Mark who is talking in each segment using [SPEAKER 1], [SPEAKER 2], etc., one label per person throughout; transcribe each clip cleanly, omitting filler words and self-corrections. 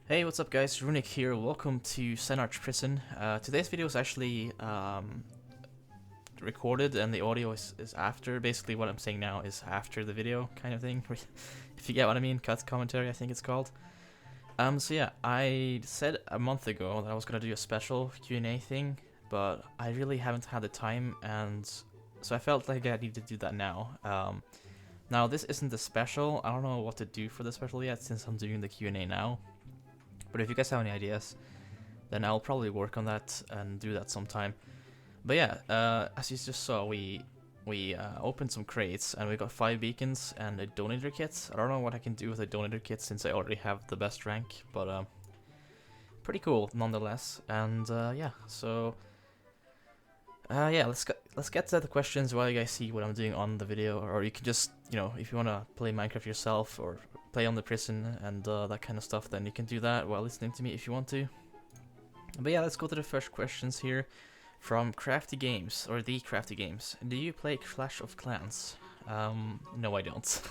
[SPEAKER 1] Hey, what's up guys, Runic here, welcome to Xenarch Prison. Today's video is actually recorded and the audio is after. Basically what I'm saying now is after the video kind of thing, if you get what I mean, cut commentary I think it's called. So yeah, I said a month ago that I was gonna do a special Q&A thing, but I really haven't had the time, and so I felt like I needed to do that now. Now this isn't a special, I don't know what to do for the special yet since I'm doing the Q&A now. But if you guys have any ideas, then I'll probably work on that and do that sometime. But yeah, as you just saw, we opened some crates and we got 5 beacons and a donator kit. I don't know what I can do with a donator kit since I already have the best rank, but pretty cool nonetheless. And yeah, so yeah, let's get to the questions while you guys see what I'm doing on the video, or you can just, you know, if you wanna play Minecraft yourself or play on the prison and that kind of stuff, then you can do that while listening to me if you want to. But yeah, let's go to the first questions here from Crafty Games, or The Crafty Games. Do you play Clash of Clans? No, I don't.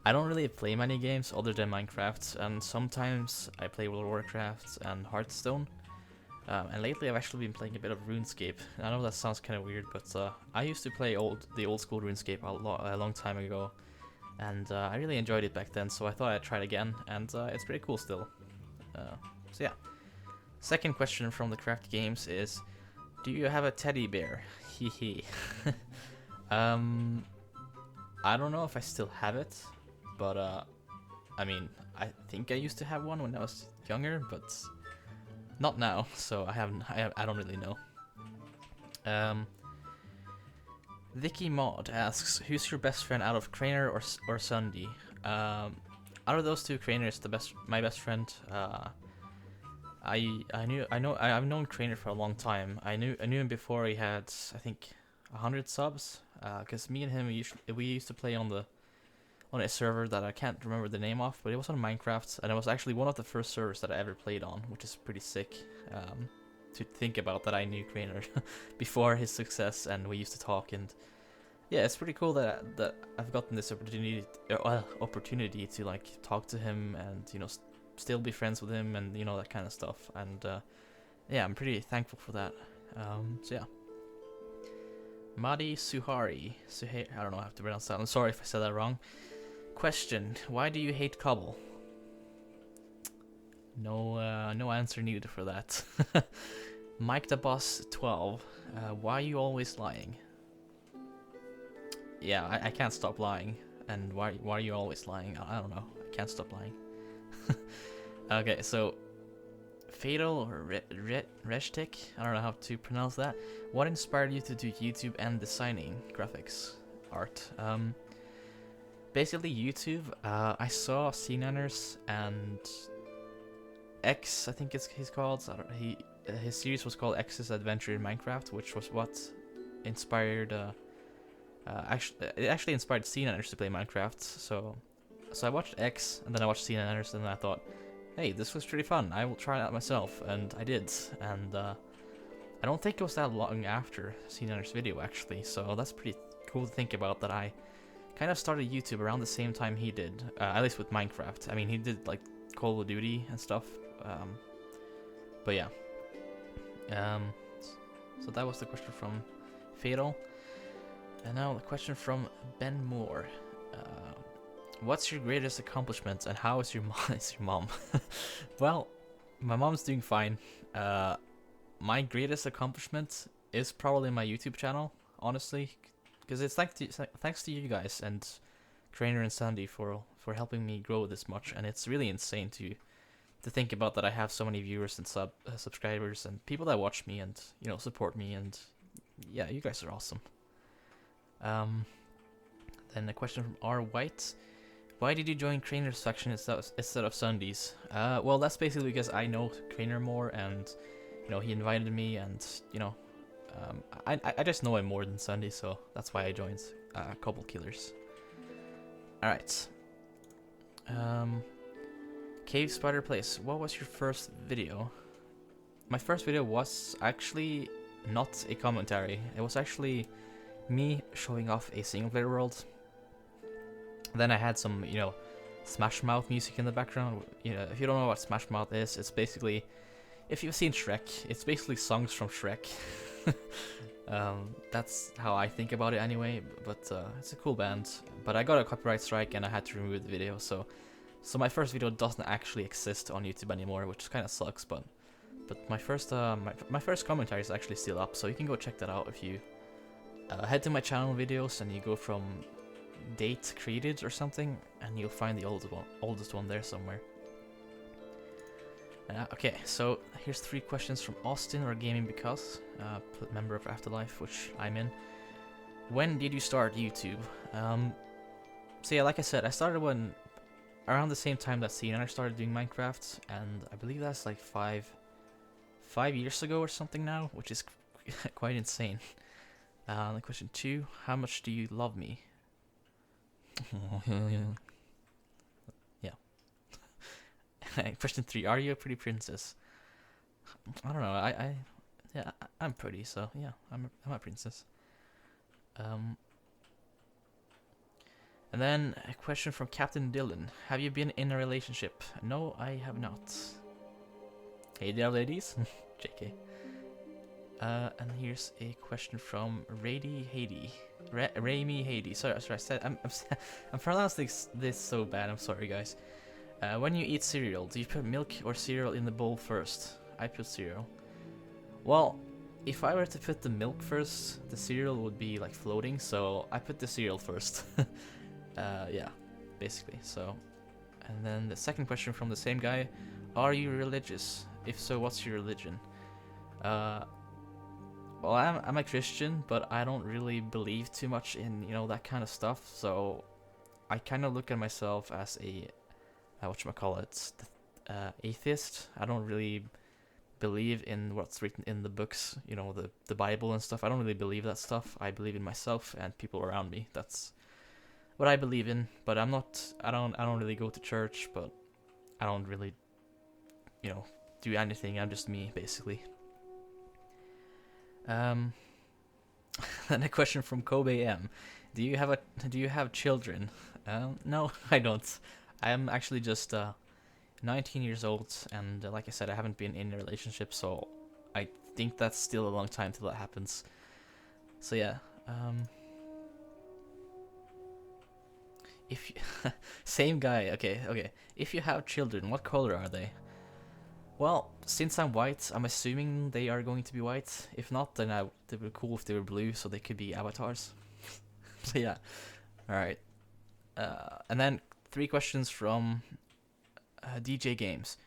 [SPEAKER 1] I don't really play many games other than Minecraft, and sometimes I play World of Warcraft and Hearthstone. And lately I've actually been playing a bit of RuneScape. I know that sounds kind of weird, but I used to play the old school RuneScape a long time ago. And I really enjoyed it back then, so I thought I'd try it again, and it's pretty cool still. So yeah. Second question from the Craft Games is, do you have a teddy bear? Hehe. I don't know if I still have it, but I mean, I think I used to have one when I was younger, but not now, so I don't really know. Vicky Mod asks, who's your best friend out of Craner or Sundy? Out of those two, Craner is my best friend. I've known Craner for a long time. I knew him before he had, I think, 100 subs. Cause me and him we used to play on a server that I can't remember the name of, but it was on Minecraft, and it was actually one of the first servers that I ever played on, which is pretty sick. To think about that I knew Craner before his success, and we used to talk, and yeah, it's pretty cool that I've gotten this opportunity to like talk to him and, you know, still be friends with him, and you know, that kind of stuff, and yeah, I'm pretty thankful for that. So yeah. Madi Suhari, I don't know how to pronounce that. I'm sorry if I said that wrong. Question: why do you hate Cobble? No answer needed for that. Mike the Boss 12. Why are you always lying? Yeah, I can't stop lying. And why are you always lying? I don't know. I can't stop lying. Okay, so Fatal or Reshtik, I don't know how to pronounce that. What inspired you to do YouTube and designing graphics art? Basically YouTube. I saw Xenarch and X, I think he's called. His series was called X's Adventure in Minecraft, which was what inspired. It actually inspired Xenarch to play Minecraft. So I watched X, and then I watched Xenarch, and then I thought, hey, this was pretty fun. I will try it out myself, and I did. And I don't think it was that long after Xenarch's video actually. So that's pretty cool to think about, that I kind of started YouTube around the same time he did. At least with Minecraft. I mean, he did like Call of Duty and stuff. But yeah. So that was the question from Fatal. And now the question from Ben Moore. What's your greatest accomplishment, and how is your mom? Well, my mom's doing fine. My greatest accomplishment is probably my YouTube channel, honestly, because it's thanks to you guys and Craner and Sandy for helping me grow this much, and it's really insane to think about that I have so many viewers and subscribers and people that watch me and, you know, support me, and yeah, you guys are awesome. Then a question from R. White. Why did you join Craner's faction instead of Sundy's? Well, that's basically because I know Craner more, and, you know, he invited me, and, you know, I just know him more than Sundy, so that's why I joined Cobble Killers. Alright. Cave Spider Place. What was your first video? My first video was actually not a commentary. It was actually me showing off a single player world. Then I had some, you know, Smash Mouth music in the background. You know, if you don't know what Smash Mouth is, it's basically, if you've seen Shrek, it's basically songs from Shrek. That's how I think about it anyway, but it's a cool band. But I got a copyright strike and I had to remove the video, so my first video doesn't actually exist on YouTube anymore, which kind of sucks. But my first my first commentary is actually still up, so you can go check that out if you head to my channel videos and you go from date created or something, and you'll find the oldest one there somewhere. Okay, so here's 3 questions from Austin, or Gaming Because, member of Afterlife, which I'm in. When did you start YouTube? So yeah, like I said, I started around the same time that Xenarch started doing Minecraft, and I believe that's like 5 years ago or something now, which is quite insane. Question 2, how much do you love me? Yeah. Question 3, are you a pretty princess? I don't know, yeah, I'm pretty, so yeah, I'm a princess. And then a question from Captain Dylan. Have you been in a relationship? No, I have not. Hey there, ladies. JK. And here's a question from Ramy Hady. Sorry, I said I'm pronouncing this so bad. I'm sorry, guys. When you eat cereal, do you put milk or cereal in the bowl first? I put cereal. Well, if I were to put the milk first, the cereal would be like floating, so I put the cereal first. Yeah, basically. So, and then the second question from the same guy: are you religious? If so, what's your religion? Well, I'm a Christian, but I don't really believe too much in, you know, that kind of stuff. So I kind of look at myself as a whatchamacallit, atheist. I don't really believe in what's written in the books, you know, the Bible and stuff. I don't really believe that stuff. I believe in myself and people around me. That's what I believe in. But I don't really go to church, but I don't really, you know, do anything. I'm just me, basically. Then a question from Kobe M. Do you have children? No, I don't. I'm actually just 19 years old, and like I said, I haven't been in a relationship, so I think that's still a long time till that happens. So yeah, if you same guy, okay. If you have children, what color are they? Well, since I'm white, I'm assuming they are going to be white. If not, then it would be cool if they were blue, so they could be avatars. So yeah, all right. And then 3 questions from DJ Games.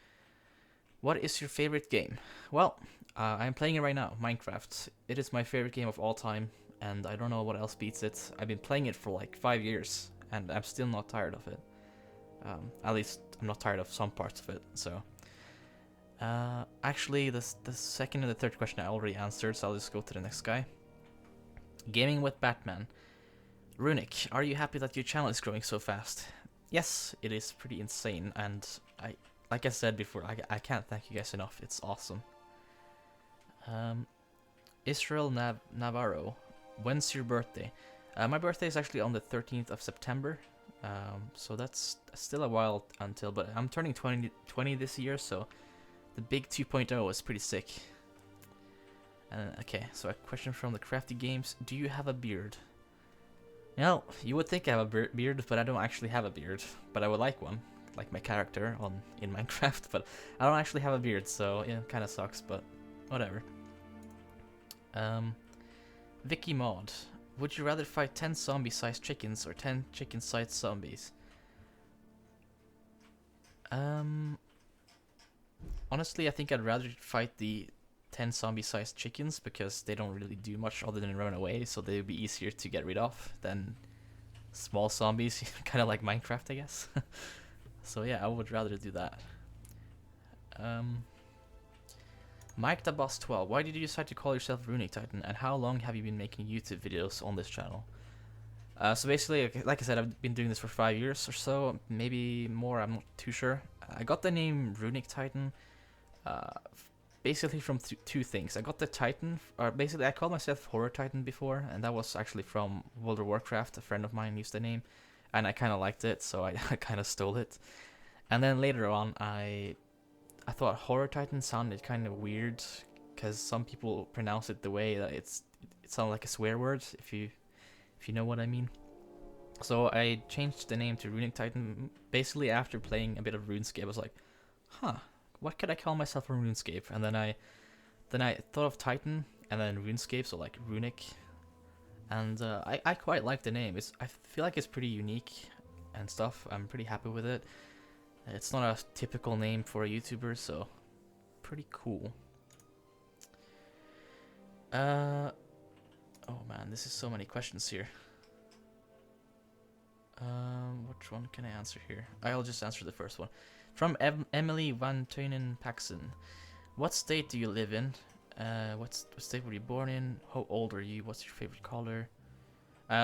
[SPEAKER 1] What is your favorite game? Well, I'm playing it right now, Minecraft. It is my favorite game of all time, and I don't know what else beats it. I've been playing it for like 5 years, and I'm still not tired of it. At least I'm not tired of some parts of it, so... actually, the second and the third question I already answered, so I'll just go to the next guy. Gaming with Batman. Runic, are you happy that your channel is growing so fast? Yes, it is pretty insane, and like I said before, I can't thank you guys enough. It's awesome. Israel Navarro, when's your birthday? My birthday is actually on the 13th of September, so that's still a while until, but I'm turning 20 this year, so the big 2.0 is pretty sick. Okay, so a question from the Crafty Games. Do you have a beard? No, you would think I have a beard, but I don't actually have a beard. But I would like one, like my character in Minecraft, but I don't actually have a beard, so yeah, kind of sucks, but whatever. Vicky Mod. Would you rather fight 10 zombie-sized chickens or 10 chicken-sized zombies? Honestly, I think I'd rather fight the 10 zombie-sized chickens because they don't really do much other than run away, so they would be easier to get rid of than small zombies, kind of like Minecraft, I guess. So yeah, I would rather do that. Mike the Boss 12, why did you decide to call yourself RunicTitan, and how long have you been making YouTube videos on this channel? So basically, like I said, I've been doing this for 5 years or so, maybe more, I'm not too sure. I got the name RunicTitan basically from 2 things. I got the Titan, or basically I called myself Horror Titan before, and that was actually from World of Warcraft. A friend of mine used the name, and I kind of liked it, so I, I kind of stole it. And then later on, I thought Horror Titan sounded kind of weird, because some people pronounce it the way that it sounds like a swear word, if you know what I mean. So I changed the name to RunicTitan. Basically, after playing a bit of RuneScape, I was like, huh, what could I call myself from RuneScape? And then I thought of Titan, and then RuneScape, so like Runic. And I quite like the name. I feel like it's pretty unique and stuff. I'm pretty happy with it. It's not a typical name for a YouTuber, so pretty cool. Oh man, this is so many questions here. Which one can I answer here? I'll just answer the first one. From Emily Van Teunen Paxson. What state do you live in? What state were you born in? How old are you? What's your favorite color?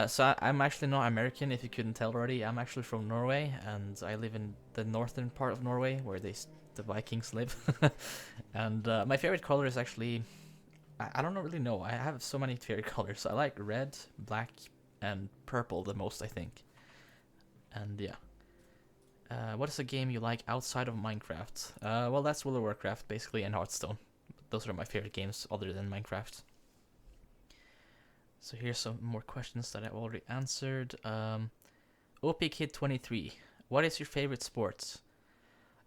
[SPEAKER 1] So I'm actually not American, if you couldn't tell already. I'm actually from Norway, and I live in the northern part of Norway, where the Vikings live. And my favorite color is actually... I don't really know. I have so many favorite colors. I like red, black, and purple the most, I think. And yeah. What is a game you like outside of Minecraft? Well, that's World of Warcraft, basically, and Hearthstone. Those are my favorite games other than Minecraft. So here's some more questions that I've already answered. OPKid23, what is your favorite sport?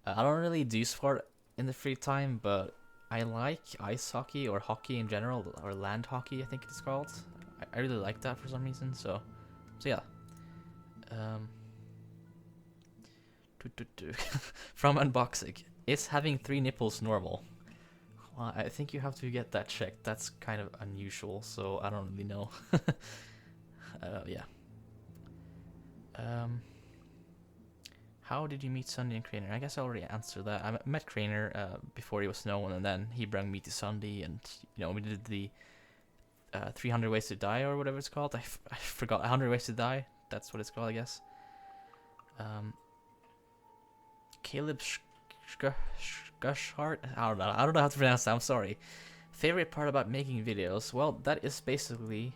[SPEAKER 1] I don't really do sport in the free time, but I like ice hockey or hockey in general, or land hockey, I think it's called. I really like that for some reason. So yeah. From Unboxing, is having 3 nipples normal? Well, I think you have to get that checked. That's kind of unusual, so I don't really know. Yeah. How did you meet Sunday and Craner? I guess I already answered that. I met Craner before he was known, and then he brought me to Sunday, and we did the 300 Ways to Die, or whatever it's called. I forgot. 100 Ways to Die. That's what it's called, I guess. Caleb Gushart? I don't know how to pronounce that, I'm sorry. Favorite part about making videos? Well, that is basically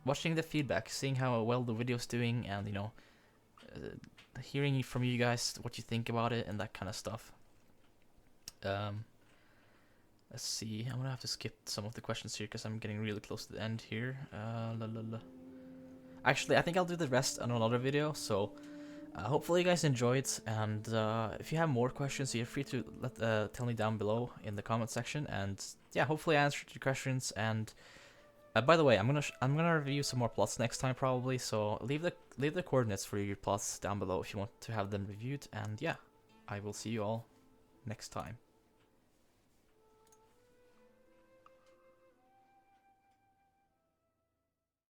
[SPEAKER 1] watching the feedback, seeing how well the video's doing, and hearing from you guys what you think about it and that kind of stuff. Let's see, I'm gonna have to skip some of the questions here because I'm getting really close to the end here. Actually, I think I'll do the rest on another video, so hopefully you guys enjoyed, and if you have more questions, you're free to tell me down below in the comment section, and yeah, hopefully I answered your questions. And by the way, I'm gonna review some more plots next time probably, so leave the coordinates for your plots down below if you want to have them reviewed. And yeah, I will see you all next time.